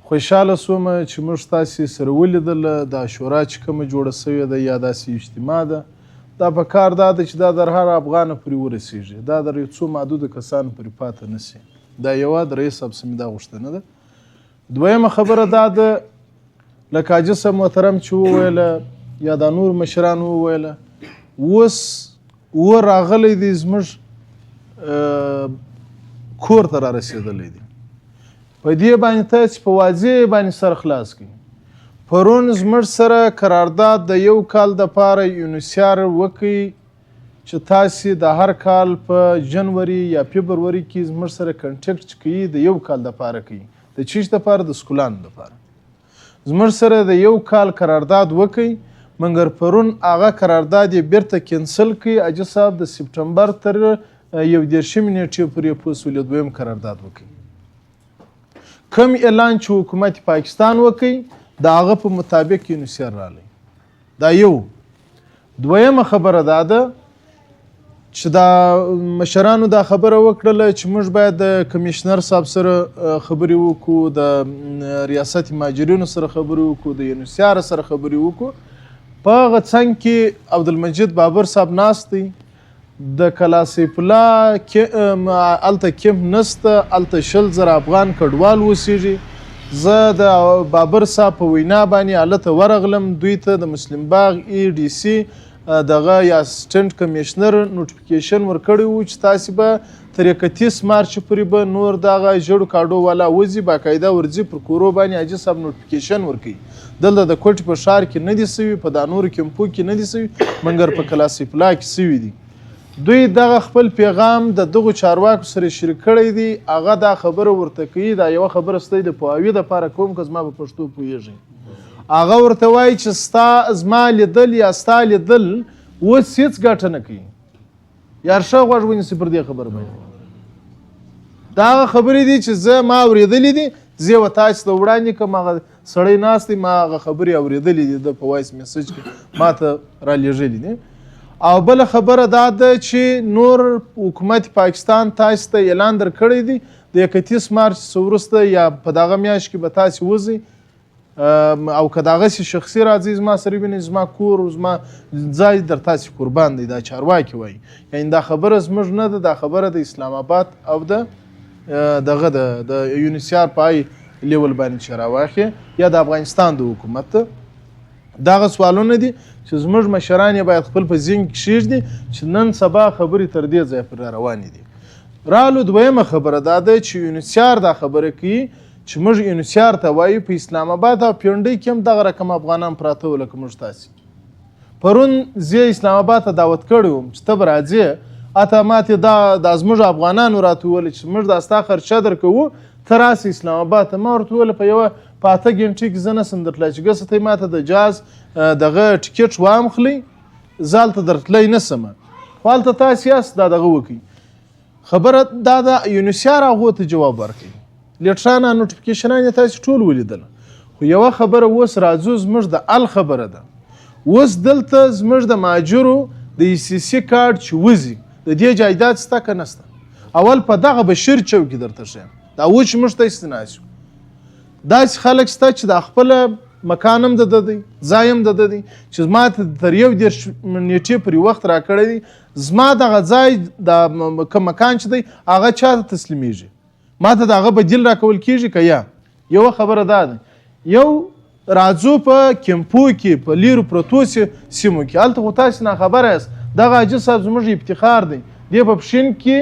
خوشحاله شوم چې موږ تاسې سره ولیدله دا شورا چې کومه جوړه سوې ده یا داسې اجتماع ده دا په کار دا ده چې دا در هر افغانه پورې ورسېږي دا در یو څو محدودو کسانو پورې پاته نه سي دا یوه د رئیس صاحب څخه مې دا غوښتنه ده دویمه خبره دا ده لکه حاجي صاحب محترم چې وویله یا دا نور مشران وویله اوس راغلی دی زموږ کور ته را رسېدلی دی په دې باندې تاسې په واضح باندې سر خلاص کړئ پرون زموږ سره قرارداد د یو کال دپاره یونیسیار وکړئ چې تاسې د هر کال په جنوري یا فبروري کې زموږ سره کنټیکټ کوي د یو کال دپاره کوي د چیش دپاره د سکولانو دپاره زموږ سره د یو کال قرارداد وکړئ مګر پرون هغه قرارداد یې بیرته کینسل کړي حاجي صاحب د سپټمبر تر 11 نیټې پورې پوسولې دویم قرارداد وکړي کم اعلان چې حکومت پاکستان وکړي د هغه په مطابق یونیسیار رالی دا یو دویمه خبره دا ده چې دا مشرانو دا خبره وکړله چې موږ باید د کمیشنر صاحب سره خبرې وکړو د ریاست مهاجرینو سره خبرې وکړو د یونیسیار سره خبرې وکړو په هغه څنګ کې عبدالمجید بابر صاحب ناست دی د کلا سیف الله هلته کیمپ نسته هلته 20,000 افغان کډوال اوسېږي زه د بابر صاحب په وینا باندې هلته ورغلم دوی ته د مسلم باغ EDC دغه یا اسسټنټ کمیشنر نوټیفیکیشن ورکړی و چې تاسې به تر 31 مارچ پورې به نور دغه ژړو کاډو والا وځي باقاعده ورځي پر کورو باندې حاجي صاحب نوټیفیکیشن ورکوي دلته د کوټې په ښار کې نه دي سوي په دا نورو کیمپو کې نه دي سوي مګر په کلا سیف الله کې سوي دي دوی دغه خپل پیغام د دغو چارواکو سره شریک کړی دی هغه دا خبره ورته کوي دا یوه خبره ستاسې د پوهاوي دپاره کوم که زما په پښتو پوهېږئ هغه ورته وایي چې زما لیدل یا ستا لیدل اوس هېڅ ګټه نه کوي یار ښه غوږ ونیسئ پر دې خبره باندې دا هغه خبرې دي چې زه ما اورېدلې دي زه یې تاسې ته وړاندې کړم هغه سړی ناست دی ما هغه خبرې اورېدلې دي د په وایس میسج کې ما ته رالیږلي دي او بله خبره دا ده چې نور حکومت پاکستان تاسې ته اعلان درکړی دی د 31 مارچ څخه وروسته یا په دغه میاشت کې به تاسې وځئ او که دغسې شخصي راځئ زما سره وینئ زما کور زما ځای در تاسې قربان دی دا چارواکي وایي یعنې دا خبره زموږ نه ده دا خبره د اسلام آباد او دغه د یونیسیار پای لیول باندې چې راواخلې یا د افغانستان د حکومت دغه سوالونه دي چې زموږ مشران یې باید خپل په ذهن کې کښېږدي چې نن سبا خبرې تر دې ځایه پورې روانې دي رالو دویمه خبره دا ده چې یونیسیار دا خبره کوي چې موږ یونیسیار ته وایو په اسلام آباد او پیونډۍ کې هم دغه رقم افغانان پراته وو لکه موږ تاسې پرون زه اسلام آباد ته دعوت کړی وم چې ته به راځې اته ماتې دا زموږ افغانانو راته وویل چې موږ دا ستا خرچه درکوو ته راسه اسلام آباد ته ما ورته وویل په یوه په 8 ګنټې کې زه نسم درتلی چې ګسه ته ما ته د جاز دغه ټیکټ وامخلئ زه هلته درتلی نسم خو هلته تاسې یاست دا دغه وکړئ خبره دا ده یونیسیار هغو ته جواب ورکوي لیټران نوټیفیکیشنان یې تاسې ټول ولیدل خو یوه خبره اوس راځو زموږ د ال خبره ده اوس دلته زموږ د مهاجرو د ECC کارډ چې وځي د دې جایداد شته که نسته اول په دغه بشیر چوکې درته ښیم دا اوس چې موږ ته استناسو داسې خلک شته چې د خپله مکان هم د ده دی ځای هم د ده دی چې زما ته تر 11 نیټې پورې وخت راکړی دی زما دغه ځای د کوم مکان چې دی هغه چا ته تسلیمیږي ما ته د هغه بدیل راکول کېږي که یا یوه خبره دا ده یو راځو په کیمپو کې په لیرو پرتو سیمو کې هلته خو تاسې ناخبره یاست دغه حاجي صاحب زموږ افتخار دی دې په پښین کې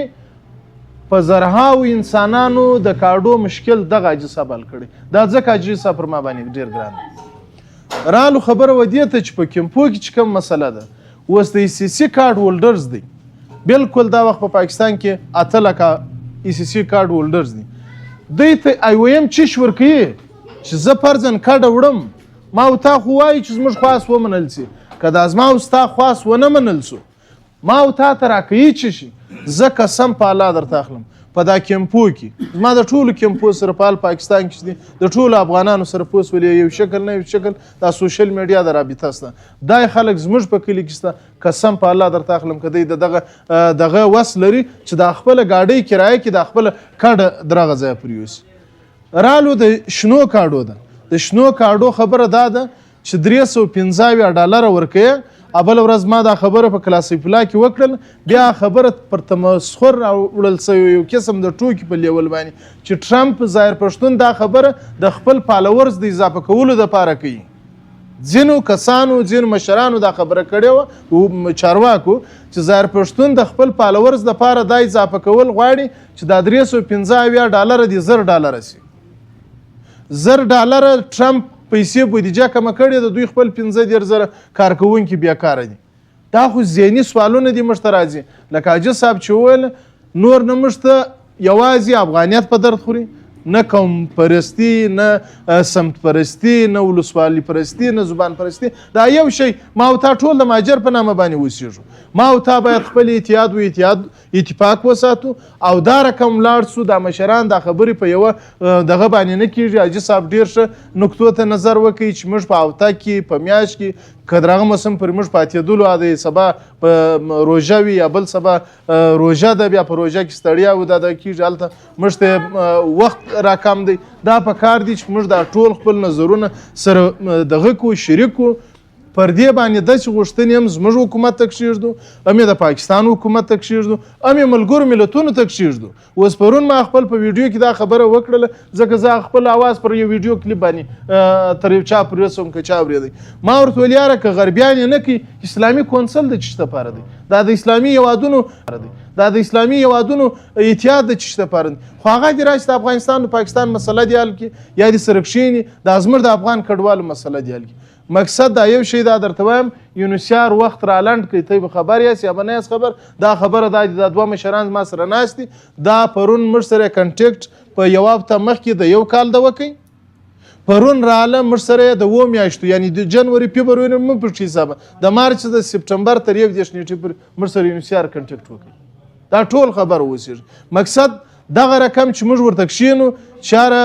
په زرهاو انسانانو د کاډو مشکل دغه حاجي صاحب حل کړی دا ځکه حاجي صاحب پر ما باندې ډېر ګران دی رالو خبره و دې ته چې په کیمپو کې چې کوم مسله ده اوس د ECC کارډ هولډرز دی بلکل دا وخت په پاکستان کې 8 لکه ECC کارډ هولډرز دي دوی ته IOM چیش ورکوي چې زه فرضاً کډه وړم ما او تا خو وایي چې زموږ خواست ومنل سي که دا زما او ستا خواست ونه منل سو ما او تا ته راکوي چې شي زه قسم په الله درته اخلم په دا کیمپو کې زما د ټولو کیمپو سره په پاکستان کې دي د ټولو افغانانو سره پوس ولې یو شکل نه یو شکل دا سوشل میډیا د رابطه سته دا خلک زموږ په کلي کې سته قسم په الله درته اخلم که دی دغه وس لري چې د خپله ګاډۍ کرایه کې د خپله کډه درغه ځایه پورې یوسي رالو د شنو کاډو ده د شنو کاډو خبره دا ده چې $315 ورکوي بل ورځ ما دا خبره په کلاسیک فلا کې وکړل بیا خبره پر تمسخر او وړل سوی یو قسم د ټوکې په لیول باندې چې ټرمپ ظاهر پښتون دا خبره د خپل فالوورز د اضافه کولو دپاره کوي ځینو کسانو ځینو مشرانو دا خبره کړې وه چارواکو چې ظاهر پښتون د خپل فالوورز دپاره دا اضافه کول غواړي چې دا $315 دي $1000 سي $1000 ټرمپ پیسې بودیجه کمه کړې د دوی خپل 15,000 کارکوونکي بیکاره دي دا خو ذهني سوالونه دي موږ ته راځي لکه حاجي صاحب چې وویل نور نه موږ ته یوازې افغانیت په درد خوري نه قوم پرستی نه سمت پرستی نه ولسوالي پرستی نه زبان پرستی دا یو شی ما او تا ټول د مهاجر په نامه باندې اوسېږو ما او تا باید خپل اتحاد و اتفاق وساتو او دا رقم لاړ سو دا مشران دا خبرې په یوه دغه باندې نه کېږي حاجي صاحب ډېر ښه نکتو ته نظر وکړي چې موږ په اوته کې په میاشت کې که دغه موسم پر موږ پاتېدلو د سبا په روژه وي یا بل سبا روژه ده بیا په روژه کې ستړیا و دا دغه کېږي هلته موږ ته وخت راکم دی دا په کار دی چې موږ دا ټول خپل نظرونه سره دغه کو شریکو پر دې باندې داسې غوښتنې هم زموږ حکومت ته کښېږدو هم یې د پاکستان حکومت ته کښېږدو هم یې ملګرو ملتونو ته کښېږدو اوس پرون ما خپل په ویډیو کې دا خبره وکړله ځکه زه خپل اواز پر یو ویډیو کلیپ باندې تر یو چا پورې رسوم که چا اورېدی ما ورته ویل یاره که غربیان یې نه کوي اسلامي کونسل د څه دپاره دی دا د اسلامي هیوادونو دا د اسلامي هیوادونو اتحاد د څه دپاره دی خو هغه دې راشي د افغانستان او پاکستان مسله دې حل کړي یا دې سره کښېني دا زموږ د افغان کډوالو مسله دې حل کړي مقصد دا یو شی دا درته وایم یونسیار وخت را لنډ کړي ته به خبر یاست یا به نه یاست خبر دا خبره دا د دوه مشران ما سره ناست دي دا پرون موږ سره کنټیکټ په یوه هفته مخکې د یو کال د وکئ پرون راله موږ سره د 2 میاشتو یعنی د جنوري فبروري مو په حسابه د مارچ د سپټمبر تر 1 نیټې پورې موږ سره یونسیار کنټیکټ وکړي دا ټول خبر اوسېږي مقصد دغه رقم چې موږ ورته کښېنو چاره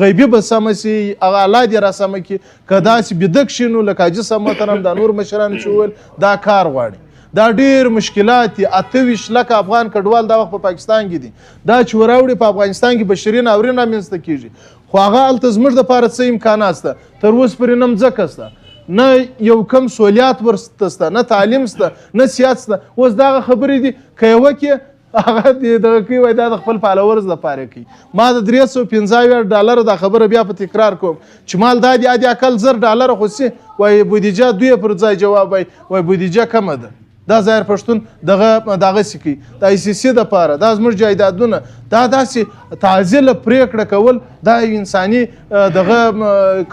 غیبي به سمه سي هغه الله دې را سمه کړي که داسې بیده کښېنو لکه حاجي صاحب محترم دا نور مشران چې وویل دا کار غواړي دا ډېر مشکلات دي 28 لکه افغان کډوال دا وخت په پاکستان کې دي دا چې وراوړي په افغانستان کې بشري ناورین رامنځته کېږي خو هغه هلته زموږ دپاره څه امکانات شته تر اوسه پورې نه مځکه شته نه یو کم سہولیات ورته شته نه تعلیم شته نه سیاست شته اوس دغه خبرې دي که یې وکړي هغه دې دغه کوي وایي دا د خپل فالوورز دپاره کوي ما د $315 دا خبره بیا په تکرار کوم چې مال دا دي ادي اقل $1000 خو سي وایي بودیجه دوی پر ځای جواب وایي بودیجه کمه ده دا ظاهر پښتون دغسې کوي د آی سی سی دپاره دا زموږ جایدادونه دا داسې تعزیله پرېکړه کول دا انساني دغه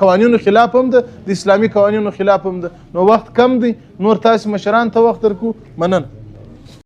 قوانینو خلاف هم ده د اسلامي قوانینو خلاف هم ده نو وخت کم دی نور تاسې مشران ته وخت درکو مننه